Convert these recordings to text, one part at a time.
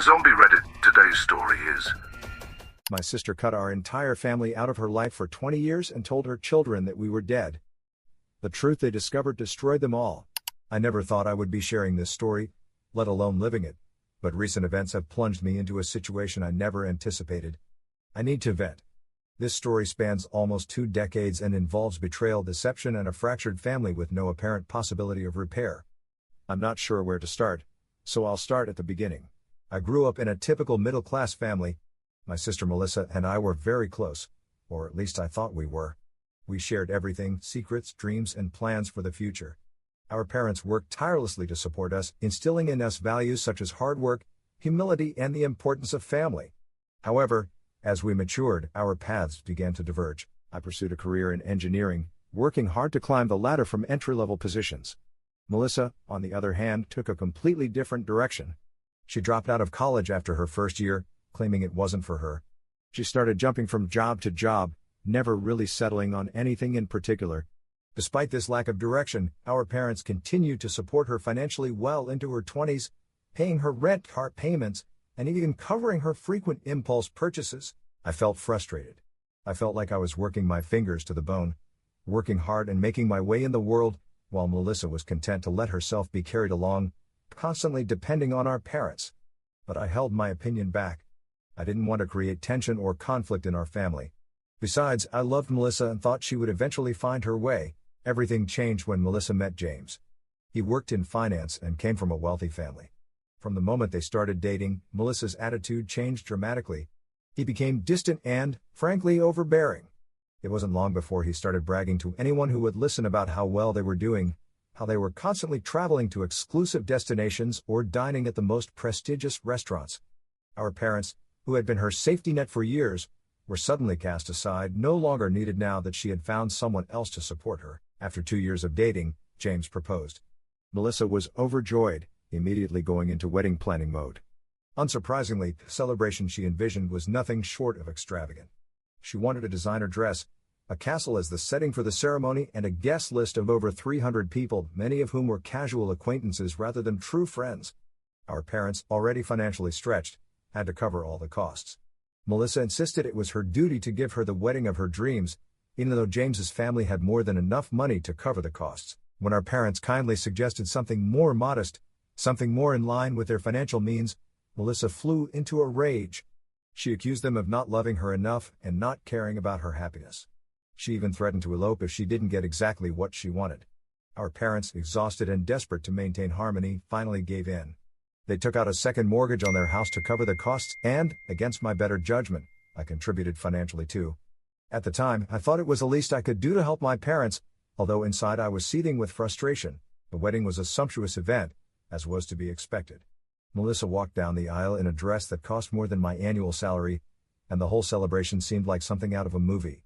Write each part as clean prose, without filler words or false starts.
On Zombie Reddit, today's story is: My sister cut our entire family out of her life for 20 years and told her children that we were dead. The truth they discovered destroyed them all. I never thought I would be sharing this story, let alone living it, but recent events have plunged me into a situation I never anticipated. I need to vent. This story spans almost 2 decades and involves betrayal, deception, and a fractured family with no apparent possibility of repair. I'm not sure where to start, so I'll start at the beginning. I grew up in a typical middle-class family. My sister Melissa and I were very close, or at least I thought we were. We shared everything: secrets, dreams, and plans for the future. Our parents worked tirelessly to support us, instilling in us values such as hard work, humility, and the importance of family. However, as we matured, our paths began to diverge. I pursued a career in engineering, working hard to climb the ladder from entry-level positions. Melissa, on the other hand, took a completely different direction. She dropped out of college after her first year, claiming it wasn't for her. She started jumping from job to job, never really settling on anything in particular. Despite this lack of direction, our parents continued to support her financially well into her 20s, paying her rent, car payments, and even covering her frequent impulse purchases. I felt frustrated. I felt like I was working my fingers to the bone, working hard and making my way in the world, while Melissa was content to let herself be carried along, constantly depending on our parents. But I held my opinion back. I didn't want to create tension or conflict in our family. Besides, I loved Melissa and thought she would eventually find her way. Everything changed when Melissa met James. He worked in finance and came from a wealthy family. From the moment they started dating, Melissa's attitude changed dramatically. He became distant and, frankly, overbearing. It wasn't long before he started bragging to anyone who would listen about how well they were doing, how they were constantly traveling to exclusive destinations or dining at the most prestigious restaurants. Our parents, who had been her safety net for years, were suddenly cast aside, no longer needed now that she had found someone else to support her. After 2 years of dating, James proposed. Melissa was overjoyed, immediately going into wedding planning mode. Unsurprisingly, the celebration she envisioned was nothing short of extravagant. She wanted a designer dress, a castle as the setting for the ceremony, and a guest list of over 300 people, many of whom were casual acquaintances rather than true friends. Our parents, already financially stretched, had to cover all the costs. Melissa insisted it was her duty to give her the wedding of her dreams, even though James's family had more than enough money to cover the costs. When our parents kindly suggested something more modest, something more in line with their financial means, Melissa flew into a rage. She accused them of not loving her enough and not caring about her happiness. She even threatened to elope if she didn't get exactly what she wanted. Our parents, exhausted and desperate to maintain harmony, finally gave in. They took out a second mortgage on their house to cover the costs and, against my better judgment, I contributed financially too. At the time, I thought it was the least I could do to help my parents, although inside I was seething with frustration. The wedding was a sumptuous event, as was to be expected. Melissa walked down the aisle in a dress that cost more than my annual salary, and the whole celebration seemed like something out of a movie.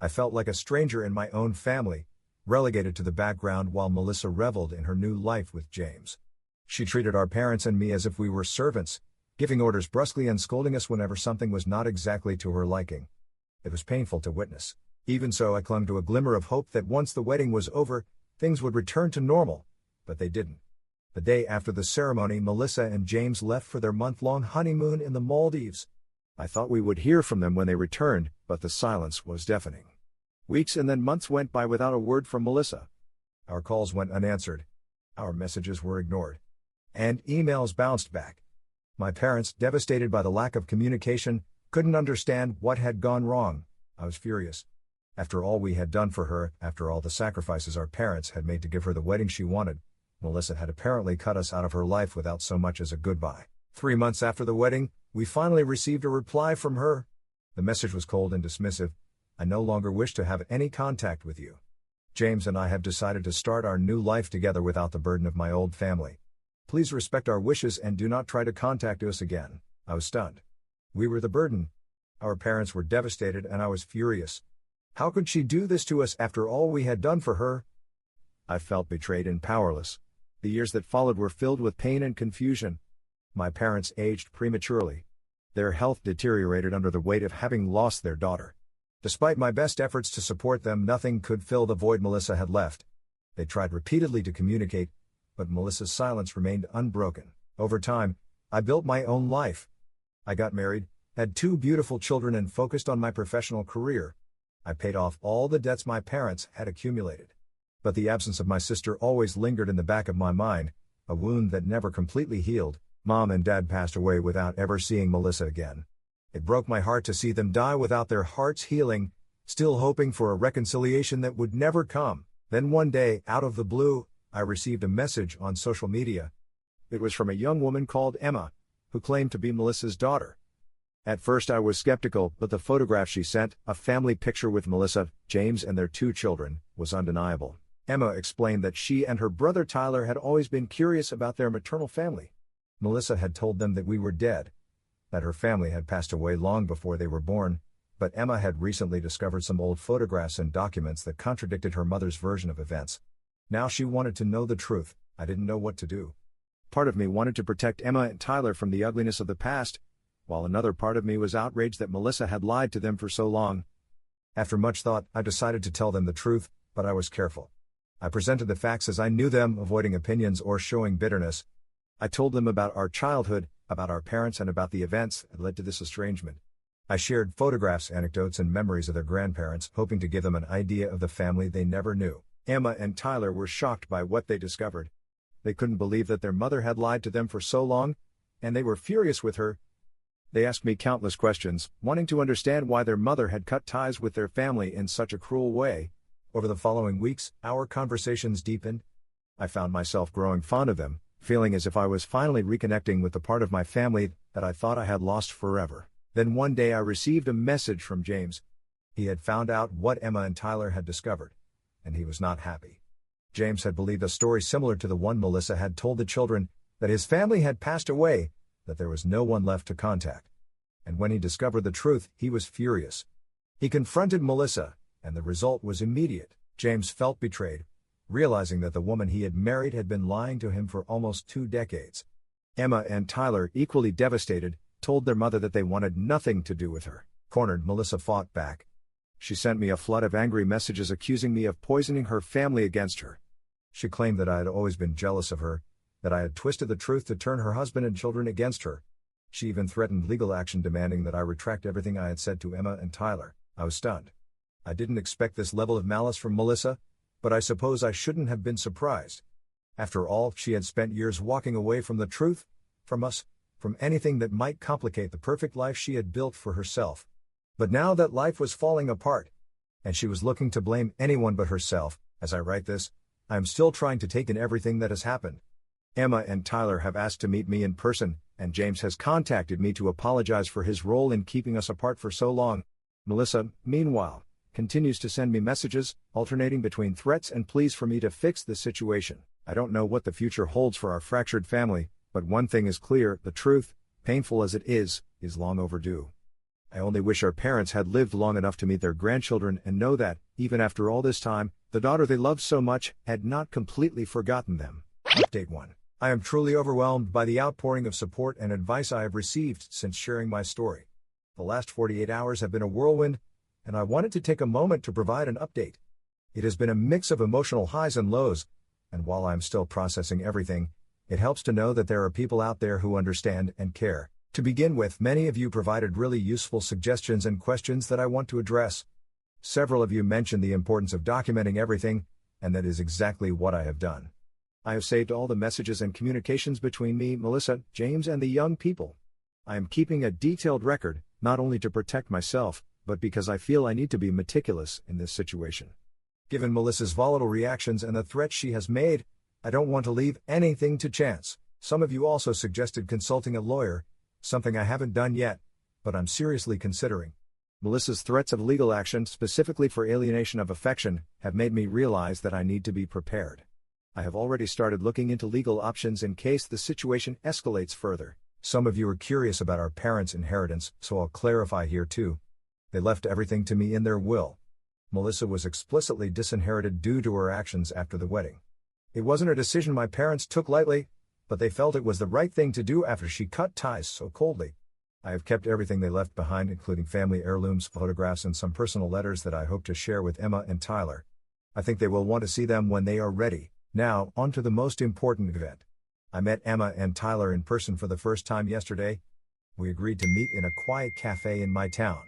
I felt like a stranger in my own family, relegated to the background while Melissa reveled in her new life with James. She treated our parents and me as if we were servants, giving orders brusquely and scolding us whenever something was not exactly to her liking. It was painful to witness. Even so, I clung to a glimmer of hope that once the wedding was over, things would return to normal, but they didn't. The day after the ceremony, Melissa and James left for their month-long honeymoon in the Maldives. I thought we would hear from them when they returned, but the silence was deafening. Weeks and then months went by without a word from Melissa. Our calls went unanswered. Our messages were ignored. And emails bounced back. My parents, devastated by the lack of communication, couldn't understand what had gone wrong. I was furious. After all we had done for her, after all the sacrifices our parents had made to give her the wedding she wanted, Melissa had apparently cut us out of her life without so much as a goodbye. 3 months after the wedding, we finally received a reply from her. The message was cold and dismissive. I no longer wish to have any contact with you. James and I have decided to start our new life together without the burden of my old family. Please respect our wishes and do not try to contact us again. I was stunned. We were the burden. Our parents were devastated and I was furious. How could she do this to us after all we had done for her? I felt betrayed and powerless. The years that followed were filled with pain and confusion. My parents aged prematurely. Their health deteriorated under the weight of having lost their daughter. Despite my best efforts to support them, nothing could fill the void Melissa had left. They tried repeatedly to communicate, but Melissa's silence remained unbroken. Over time, I built my own life. I got married, had 2 beautiful children, and focused on my professional career. I paid off all the debts my parents had accumulated. But the absence of my sister always lingered in the back of my mind, a wound that never completely healed. Mom and Dad passed away without ever seeing Melissa again. It broke my heart to see them die without their hearts healing, still hoping for a reconciliation that would never come. Then one day, out of the blue, I received a message on social media. It was from a young woman called Emma, who claimed to be Melissa's daughter. At first I was skeptical, but the photograph she sent, a family picture with Melissa, James and their 2 children, was undeniable. Emma explained that she and her brother Tyler had always been curious about their maternal family. Melissa had told them that we were dead, that her family had passed away long before they were born, but Emma had recently discovered some old photographs and documents that contradicted her mother's version of events. Now she wanted to know the truth. I didn't know what to do. Part of me wanted to protect Emma and Tyler from the ugliness of the past, while another part of me was outraged that Melissa had lied to them for so long. After much thought, I decided to tell them the truth, but I was careful. I presented the facts as I knew them, avoiding opinions or showing bitterness. I told them about our childhood, about our parents, and about the events that led to this estrangement. I shared photographs, anecdotes, and memories of their grandparents, hoping to give them an idea of the family they never knew. Emma and Tyler were shocked by what they discovered. They couldn't believe that their mother had lied to them for so long, and they were furious with her. They asked me countless questions, wanting to understand why their mother had cut ties with their family in such a cruel way. Over the following weeks, our conversations deepened. I found myself growing fond of them, feeling as if I was finally reconnecting with the part of my family that I thought I had lost forever. Then one day I received a message from James. He had found out what Emma and Tyler had discovered, and he was not happy. James had believed a story similar to the one Melissa had told the children, that his family had passed away, that there was no one left to contact. And when he discovered the truth, he was furious. He confronted Melissa, and the result was immediate. James felt betrayed, realizing that the woman he had married had been lying to him for almost 2 decades. Emma and Tyler, equally devastated, told their mother that they wanted nothing to do with her. Cornered, Melissa fought back. She sent me a flood of angry messages accusing me of poisoning her family against her. She claimed that I had always been jealous of her, that I had twisted the truth to turn her husband and children against her. She even threatened legal action, demanding that I retract everything I had said to Emma and Tyler. I was stunned. I didn't expect this level of malice from Melissa, but I suppose I shouldn't have been surprised. After all, she had spent years walking away from the truth, from us, from anything that might complicate the perfect life she had built for herself. But now that life was falling apart, and she was looking to blame anyone but herself, as I write this, I am still trying to take in everything that has happened. Emma and Tyler have asked to meet me in person, and James has contacted me to apologize for his role in keeping us apart for so long. Melissa, meanwhile, continues to send me messages, alternating between threats and pleas for me to fix the situation. I don't know what the future holds for our fractured family, but one thing is clear: the truth, painful as it is long overdue. I only wish our parents had lived long enough to meet their grandchildren and know that, even after all this time, the daughter they loved so much had not completely forgotten them. Update 1. I am truly overwhelmed by the outpouring of support and advice I have received since sharing my story. The last 48 hours have been a whirlwind, and I wanted to take a moment to provide an update. It has been a mix of emotional highs and lows, and while I am still processing everything, it helps to know that there are people out there who understand and care. To begin with, many of you provided really useful suggestions and questions that I want to address. Several of you mentioned the importance of documenting everything, and that is exactly what I have done. I have saved all the messages and communications between me, Melissa, James, and the young people. I am keeping a detailed record, not only to protect myself, but because I feel I need to be meticulous in this situation. Given Melissa's volatile reactions and the threats she has made, I don't want to leave anything to chance. Some of you also suggested consulting a lawyer, something I haven't done yet, but I'm seriously considering. Melissa's threats of legal action, specifically for alienation of affection, have made me realize that I need to be prepared. I have already started looking into legal options in case the situation escalates further. Some of you are curious about our parents' inheritance, so I'll clarify here too. They left everything to me in their will. Melissa was explicitly disinherited due to her actions after the wedding. It wasn't a decision my parents took lightly, but they felt it was the right thing to do after she cut ties so coldly. I have kept everything they left behind, including family heirlooms, photographs, and some personal letters that I hope to share with Emma and Tyler. I think they will want to see them when they are ready. Now, on to the most important event. I met Emma and Tyler in person for the first time yesterday. We agreed to meet in a quiet cafe in my town.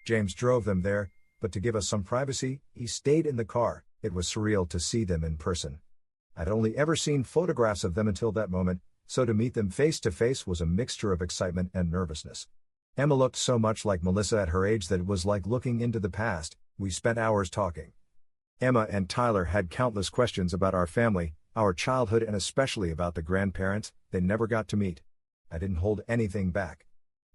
James drove them there, but to give us some privacy, he stayed in the car. It was surreal to see them in person. I'd only ever seen photographs of them until that moment, so to meet them face to face was a mixture of excitement and nervousness. Emma looked so much like Melissa at her age that it was like looking into the past. We spent hours talking. Emma and Tyler had countless questions about our family, our childhood, and especially about the grandparents they never got to meet. I didn't hold anything back.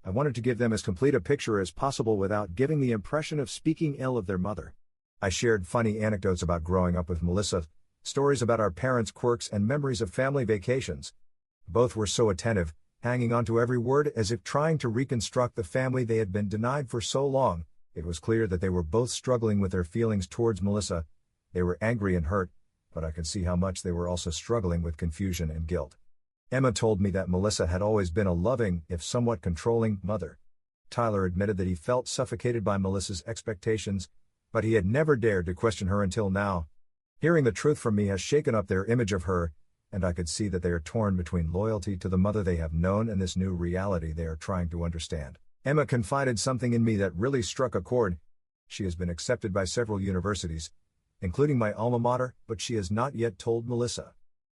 I wanted to give them as complete a picture as possible without giving the impression of speaking ill of their mother. I shared funny anecdotes about growing up with Melissa, stories about our parents' quirks, and memories of family vacations. Both were so attentive, hanging on to every word as if trying to reconstruct the family they had been denied for so long. It was clear that they were both struggling with their feelings towards Melissa. They were angry and hurt, but I could see how much they were also struggling with confusion and guilt. Emma told me that Melissa had always been a loving, if somewhat controlling, mother. Tyler admitted that he felt suffocated by Melissa's expectations, but he had never dared to question her until now. Hearing the truth from me has shaken up their image of her, and I could see that they are torn between loyalty to the mother they have known and this new reality they are trying to understand. Emma confided something in me that really struck a chord. She has been accepted by several universities, including my alma mater, but she has not yet told Melissa.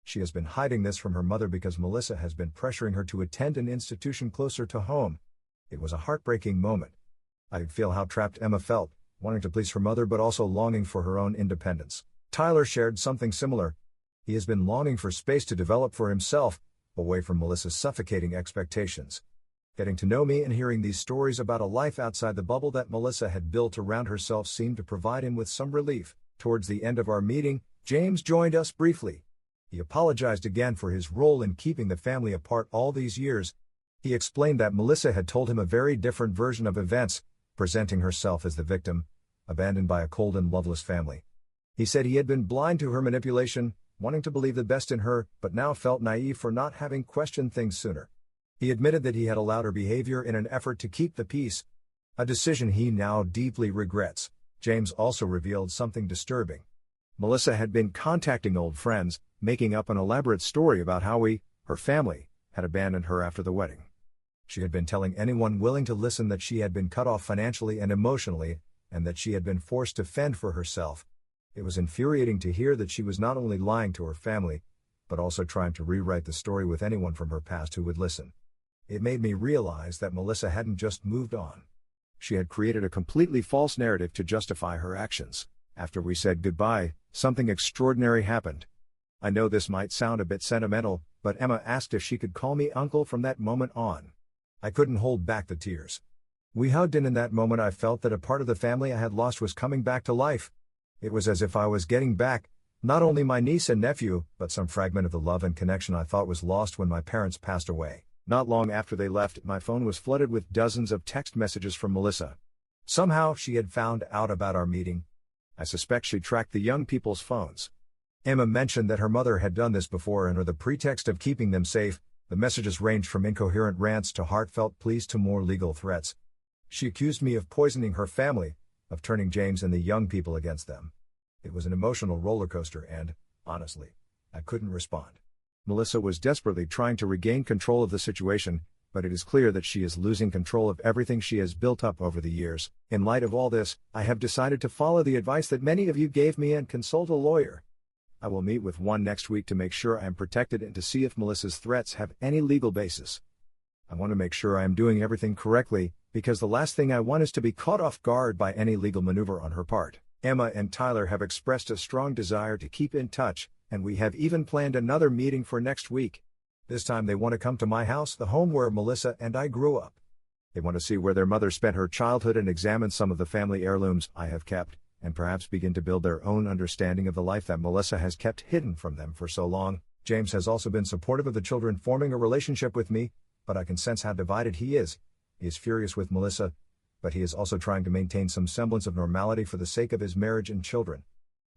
She has been hiding this from her mother because Melissa has been pressuring her to attend an institution closer to home. It was a heartbreaking moment. I could feel how trapped Emma felt, wanting to please her mother but also longing for her own independence. Tyler shared something similar. He has been longing for space to develop for himself, away from Melissa's suffocating expectations. Getting to know me and hearing these stories about a life outside the bubble that Melissa had built around herself seemed to provide him with some relief. Towards the end of our meeting, James joined us briefly. He apologized again for his role in keeping the family apart all these years. He explained that Melissa had told him a very different version of events, presenting herself as the victim, abandoned by a cold and loveless family. He said he had been blind to her manipulation, wanting to believe the best in her, but now felt naive for not having questioned things sooner. He admitted that he had allowed her behavior in an effort to keep the peace, a decision he now deeply regrets. James also revealed something disturbing. Melissa had been contacting old friends, making up an elaborate story about how her family, had abandoned her after the wedding. She had been telling anyone willing to listen that she had been cut off financially and emotionally, and that she had been forced to fend for herself. It was infuriating to hear that she was not only lying to her family, but also trying to rewrite the story with anyone from her past who would listen. It made me realize that Melissa hadn't just moved on. She had created a completely false narrative to justify her actions. After we said goodbye, something extraordinary happened. I know this might sound a bit sentimental, but Emma asked if she could call me uncle from that moment on. I couldn't hold back the tears. We hugged, and in that moment I felt that a part of the family I had lost was coming back to life. It was as if I was getting back, not only my niece and nephew, but some fragment of the love and connection I thought was lost when my parents passed away. Not long after they left, my phone was flooded with dozens of text messages from Melissa. Somehow she had found out about our meeting. I suspect she tracked the young people's phones. Emma mentioned that her mother had done this before, and under the pretext of keeping them safe, the messages ranged from incoherent rants to heartfelt pleas to more legal threats. She accused me of poisoning her family, of turning James and the young people against them. It was an emotional roller coaster and, honestly, I couldn't respond. Melissa was desperately trying to regain control of the situation, but it is clear that she is losing control of everything she has built up over the years. In light of all this, I have decided to follow the advice that many of you gave me and consult a lawyer. I will meet with one next week to make sure I am protected and to see if Melissa's threats have any legal basis. I want to make sure I am doing everything correctly, because the last thing I want is to be caught off guard by any legal maneuver on her part. Emma and Tyler have expressed a strong desire to keep in touch, and we have even planned another meeting for next week. This time they want to come to my house, the home where Melissa and I grew up. They want to see where their mother spent her childhood and examine some of the family heirlooms I have kept, and perhaps begin to build their own understanding of the life that Melissa has kept hidden from them for so long. James has also been supportive of the children forming a relationship with me, but I can sense how divided he is. He is furious with Melissa, but he is also trying to maintain some semblance of normality for the sake of his marriage and children.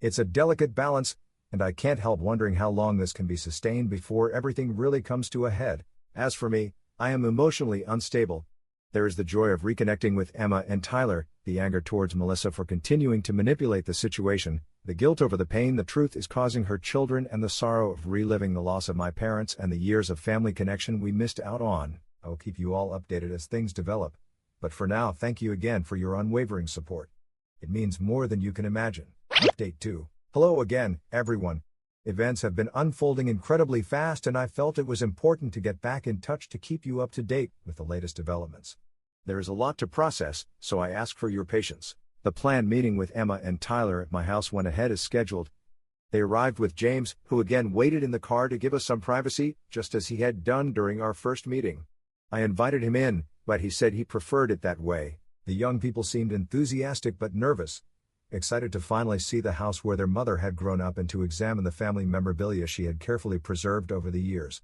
It's a delicate balance, and I can't help wondering how long this can be sustained before everything really comes to a head. As for me, I am emotionally unstable. There is the joy of reconnecting with Emma and Tyler, the anger towards Melissa for continuing to manipulate the situation, The guilt over the pain the truth is causing her children and the sorrow of reliving the loss of my parents and the years of family connection we missed out on. I will keep you all updated as things develop. But for now, thank you again for your unwavering support. It means more than you can imagine. Update 2. Hello again, everyone. Events have been unfolding incredibly fast, and I felt it was important to get back in touch to keep you up to date with the latest developments. There is a lot to process, so I ask for your patience. The planned meeting with Emma and Tyler at my house went ahead as scheduled. They arrived with James, who again waited in the car to give us some privacy, just as he had done during our first meeting. I invited him in, but he said he preferred it that way. The young people seemed enthusiastic but nervous, excited to finally see the house where their mother had grown up and to examine the family memorabilia she had carefully preserved over the years.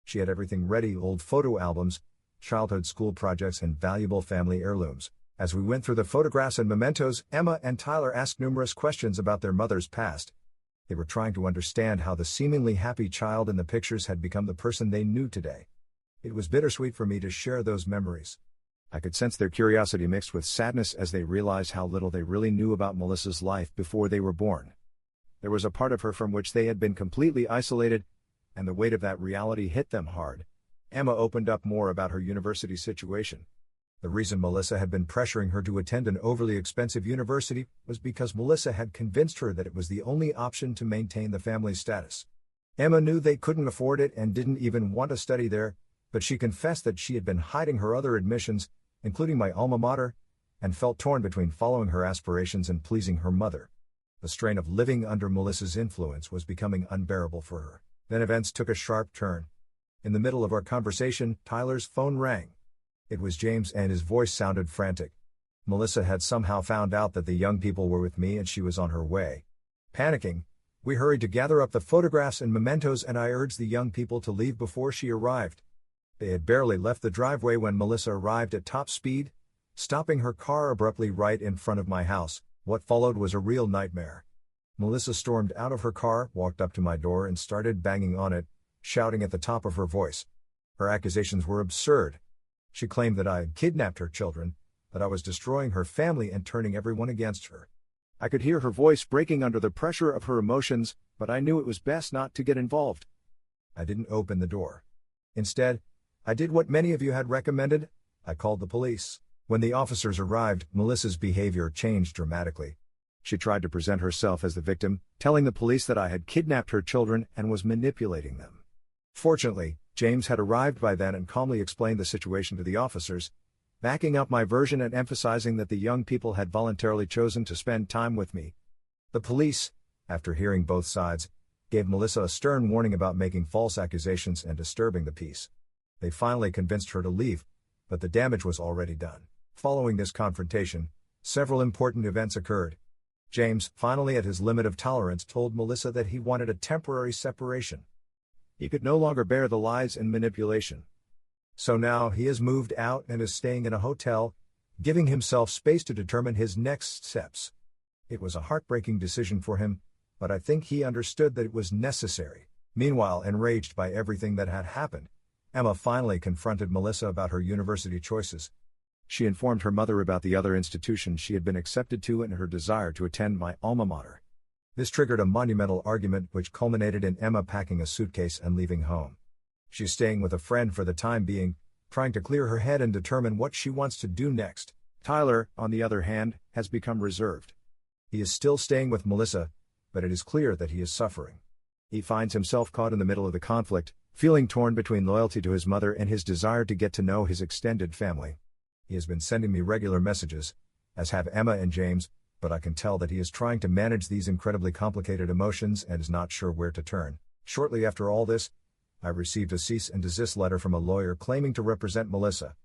She had everything ready: old photo albums, childhood school projects, and valuable family heirlooms. As we went through the photographs and mementos, Emma and Tyler asked numerous questions about their mother's past. They were trying to understand how the seemingly happy child in the pictures had become the person they knew today. It was bittersweet for me to share those memories. I could sense their curiosity mixed with sadness as they realized how little they really knew about Melissa's life before they were born. There was a part of her from which they had been completely isolated, and the weight of that reality hit them hard. Emma opened up more about her university situation. The reason Melissa had been pressuring her to attend an overly expensive university was because Melissa had convinced her that it was the only option to maintain the family's status. Emma knew they couldn't afford it and didn't even want to study there, but she confessed that she had been hiding her other admissions, including my alma mater, and felt torn between following her aspirations and pleasing her mother. The strain of living under Melissa's influence was becoming unbearable for her. Then events took a sharp turn. In the middle of our conversation, Tyler's phone rang. It was James, and his voice sounded frantic. Melissa had somehow found out that the young people were with me and she was on her way. Panicking, we hurried to gather up the photographs and mementos, and I urged the young people to leave before she arrived. They had barely left the driveway when Melissa arrived at top speed, stopping her car abruptly right in front of my house. What followed was a real nightmare. Melissa stormed out of her car, walked up to my door, and started banging on it, shouting at the top of her voice. Her accusations were absurd. She claimed that I had kidnapped her children, that I was destroying her family and turning everyone against her. I could hear her voice breaking under the pressure of her emotions, but I knew it was best not to get involved. I didn't open the door. Instead, I did what many of you had recommended. I called the police. When the officers arrived, Melissa's behavior changed dramatically. She tried to present herself as the victim, telling the police that I had kidnapped her children and was manipulating them. Fortunately, James had arrived by then and calmly explained the situation to the officers, backing up my version and emphasizing that the young people had voluntarily chosen to spend time with me. The police, after hearing both sides, gave Melissa a stern warning about making false accusations and disturbing the peace. They finally convinced her to leave, but the damage was already done. Following this confrontation, several important events occurred. James, finally at his limit of tolerance, told Melissa that he wanted a temporary separation. He could no longer bear the lies and manipulation. So now he has moved out and is staying in a hotel, giving himself space to determine his next steps. It was a heartbreaking decision for him, but I think he understood that it was necessary. Meanwhile, enraged by everything that had happened, Emma finally confronted Melissa about her university choices. She informed her mother about the other institutions she had been accepted to and her desire to attend my alma mater. This triggered a monumental argument which culminated in Emma packing a suitcase and leaving home. She's staying with a friend for the time being, trying to clear her head and determine what she wants to do next. Tyler, on the other hand, has become reserved. He is still staying with Melissa, but it is clear that he is suffering. He finds himself caught in the middle of the conflict, feeling torn between loyalty to his mother and his desire to get to know his extended family. He has been sending me regular messages, as have Emma and James, but I can tell that he is trying to manage these incredibly complicated emotions and is not sure where to turn. Shortly after all this, I received a cease and desist letter from a lawyer claiming to represent Melissa.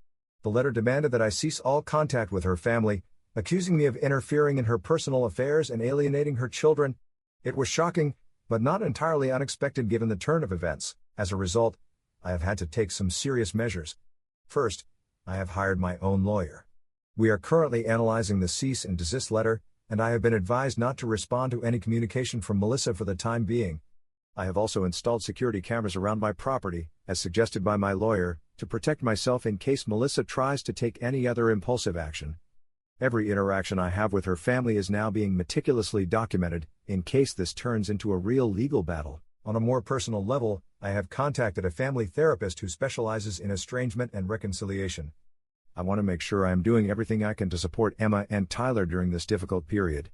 The letter demanded that I cease all contact with her family, accusing me of interfering in her personal affairs and alienating her children. It was shocking, but not entirely unexpected given the turn of events. As a result, I have had to take some serious measures. First, I have hired my own lawyer. We are currently analyzing the cease and desist letter, and I have been advised not to respond to any communication from Melissa for the time being. I have also installed security cameras around my property, as suggested by my lawyer, to protect myself in case Melissa tries to take any other impulsive action. Every interaction I have with her family is now being meticulously documented, in case this turns into a real legal battle. On a more personal level, I have contacted a family therapist who specializes in estrangement and reconciliation. I want to make sure I am doing everything I can to support Emma and Tyler during this difficult period.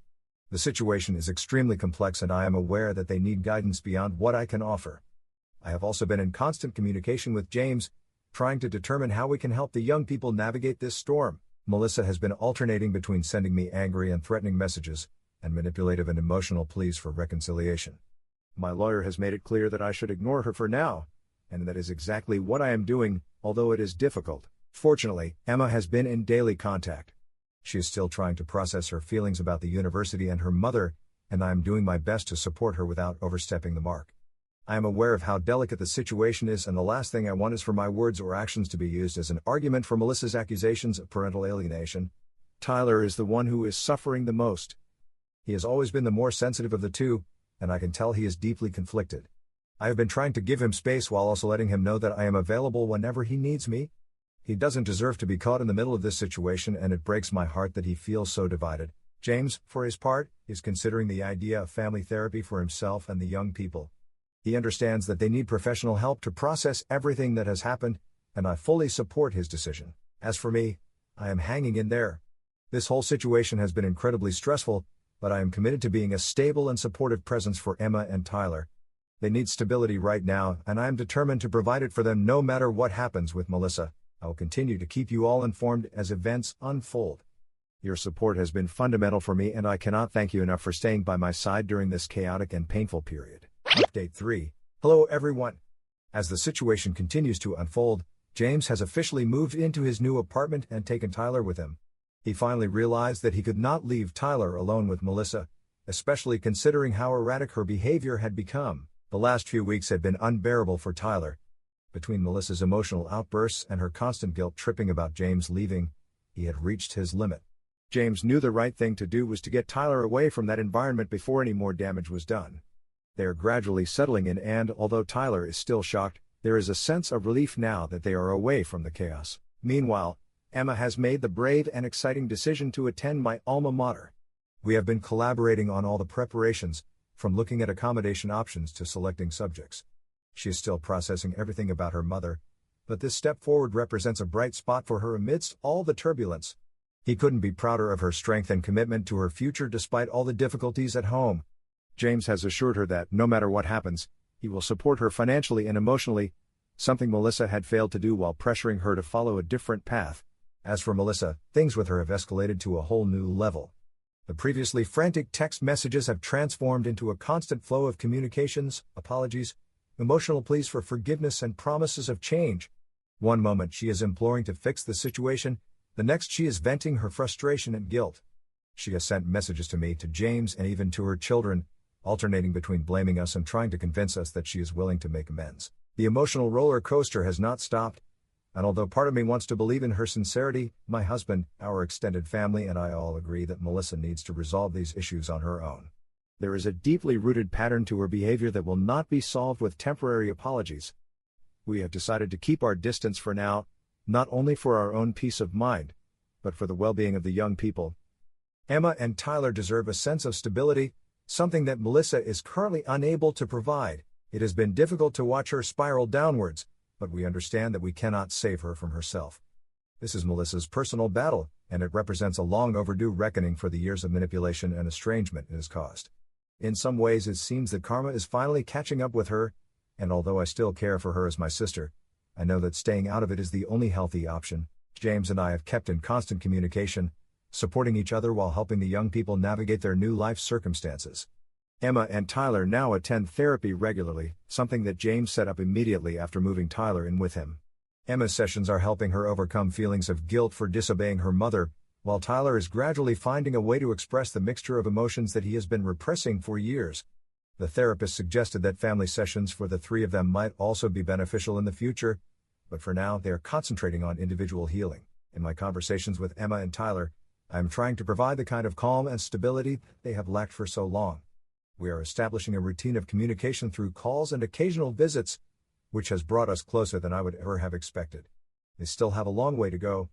The situation is extremely complex and I am aware that they need guidance beyond what I can offer. I have also been in constant communication with James, trying to determine how we can help the young people navigate this storm. Melissa has been alternating between sending me angry and threatening messages, and manipulative and emotional pleas for reconciliation. My lawyer has made it clear that I should ignore her for now, and that is exactly what I am doing, although it is difficult. Fortunately, Emma has been in daily contact. She is still trying to process her feelings about the university and her mother, and I am doing my best to support her without overstepping the mark. I am aware of how delicate the situation is, and the last thing I want is for my words or actions to be used as an argument for Melissa's accusations of parental alienation. Tyler is the one who is suffering the most. He has always been the more sensitive of the two, and I can tell he is deeply conflicted. I have been trying to give him space while also letting him know that I am available whenever he needs me. He doesn't deserve to be caught in the middle of this situation, and it breaks my heart that he feels so divided. James, for his part, is considering the idea of family therapy for himself and the young people. He understands that they need professional help to process everything that has happened, and I fully support his decision. As for me, I am hanging in there. This whole situation has been incredibly stressful, but I am committed to being a stable and supportive presence for Emma and Tyler. They need stability right now, and I am determined to provide it for them no matter what happens with Melissa. I will continue to keep you all informed as events unfold. Your support has been fundamental for me, and I cannot thank you enough for staying by my side during this chaotic and painful period. Update 3. Hello everyone. As the situation continues to unfold, James has officially moved into his new apartment and taken Tyler with him. He finally realized that he could not leave Tyler alone with Melissa, especially considering how erratic her behavior had become. The last few weeks had been unbearable for Tyler. Between Melissa's emotional outbursts and her constant guilt-tripping about James leaving, he had reached his limit. James knew the right thing to do was to get Tyler away from that environment before any more damage was done. They are gradually settling in, and although Tyler is still shocked, there is a sense of relief now that they are away from the chaos. Meanwhile, Emma has made the brave and exciting decision to attend my alma mater. We have been collaborating on all the preparations, from looking at accommodation options to selecting subjects. She is still processing everything about her mother, but this step forward represents a bright spot for her amidst all the turbulence. He couldn't be prouder of her strength and commitment to her future despite all the difficulties at home. James has assured her that, no matter what happens, he will support her financially and emotionally, something Melissa had failed to do while pressuring her to follow a different path. As for Melissa, things with her have escalated to a whole new level. The previously frantic text messages have transformed into a constant flow of communications, apologies, emotional pleas for forgiveness and promises of change. One moment she is imploring to fix the situation, the next she is venting her frustration and guilt. She has sent messages to me, to James, and even to her children, alternating between blaming us and trying to convince us that she is willing to make amends. The emotional roller coaster has not stopped, and although part of me wants to believe in her sincerity, my husband, our extended family, and I all agree that Melissa needs to resolve these issues on her own. There is a deeply rooted pattern to her behavior that will not be solved with temporary apologies. We have decided to keep our distance for now, not only for our own peace of mind, but for the well-being of the young people. Emma and Tyler deserve a sense of stability, something that Melissa is currently unable to provide. It has been difficult to watch her spiral downwards, but we understand that we cannot save her from herself. This is Melissa's personal battle, and it represents a long overdue reckoning for the years of manipulation and estrangement it has caused. In some ways it seems that karma is finally catching up with her, and although I still care for her as my sister, I know that staying out of it is the only healthy option. James and I have kept in constant communication, supporting each other while helping the young people navigate their new life circumstances. Emma and Tyler now attend therapy regularly, something that James set up immediately after moving Tyler in with him. Emma's sessions are helping her overcome feelings of guilt for disobeying her mother, while Tyler is gradually finding a way to express the mixture of emotions that he has been repressing for years. The therapist suggested that family sessions for the three of them might also be beneficial in the future, but for now they are concentrating on individual healing. In my conversations with Emma and Tyler, I am trying to provide the kind of calm and stability they have lacked for so long. We are establishing a routine of communication through calls and occasional visits, which has brought us closer than I would ever have expected. They still have a long way to go,